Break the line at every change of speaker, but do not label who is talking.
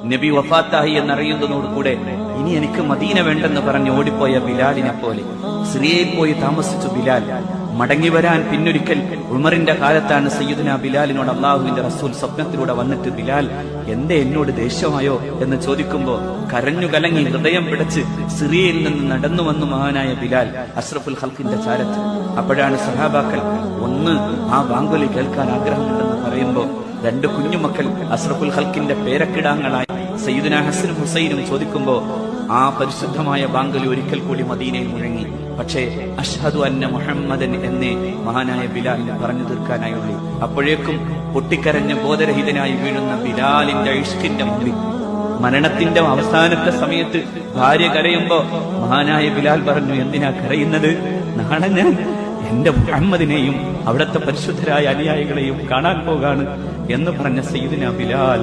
നബി വഫാത്തായി എന്നറിയുന്നതോടുകൂടെ ഇനി എനിക്ക് മദീന വേണ്ടെന്ന് പറഞ്ഞ് ഓടിപ്പോയ ബിലാലിനെ പോലെ സിറിയയിൽ പോയി താമസിച്ചു ബിലാൽ. മടങ്ങി വരാൻ പിന്നൊരിക്കൽ ഉമറിന്റെ കാലത്താണ് സയ്യിദുനാ ബിലാലിനോട് അള്ളാഹുവിന്റെ റസൂൽ സ്വപ്നത്തിലൂടെ വന്നിട്ട്, ബിലാൽ എന്തേ എന്നോട് ദേഷ്യമായോ എന്ന് ചോദിക്കുമ്പോ കരഞ്ഞു കലങ്ങി ഹൃദയം പിടച്ച് സിറിയയിൽ നിന്ന് നടന്നു വന്നു മഹാനായ ബിലാൽ അഷ്റഫുൽ ഖൽഖിന്റെ ചാരത്ത്. അപ്പോഴാണ് സഹാബാക്കൾ ഒന്ന് ആ ബാങ്കുലി കേൾക്കാൻ ആഗ്രഹമുണ്ടെന്ന് പറയുമ്പോ രണ്ട് കുഞ്ഞുമക്കൾ അഷ്റഫുൽ ഖൽഖിന്റെ പേരക്കിടാങ്ങളായി സയ്യിദുനാ ഹസനും ഹുസൈനും ചോദിക്കുമ്പോ ആ പരിശുദ്ധമായ ബാങ്കലി ഒരിക്കൽ കൂടി മദീനയിൽ മുഴങ്ങി. പക്ഷേ അഷ്ഹദു അന്ന മുഹമ്മദൻ എന്നേ മഹാനായ ബിലാലിന് പറഞ്ഞു തീർക്കാനായുള്ളൂ. അപ്പോഴേക്കും പൊട്ടിക്കരഞ്ഞ് ബോധരഹിതനായി വീഴുന്ന ബിലാലിന്റെ ഇഷ്കിന്റെ മുമ്പിൽ മരണത്തിന്റെ അവസാനത്തെ സമയത്ത് ഭാര്യ കരയുമ്പോ മഹാനായ ബിലാൽ പറഞ്ഞു, എന്തിനാ കരയുന്നത്? നാളെ ഞാൻ എന്റെ മുഹമ്മദിനെയും അവിടുത്തെ പരിശുദ്ധരായ അനുയായികളെയും കാണാൻ പോകാണ് എന്ന് പറഞ്ഞ സയ്യിദുനാ ബിലാൽ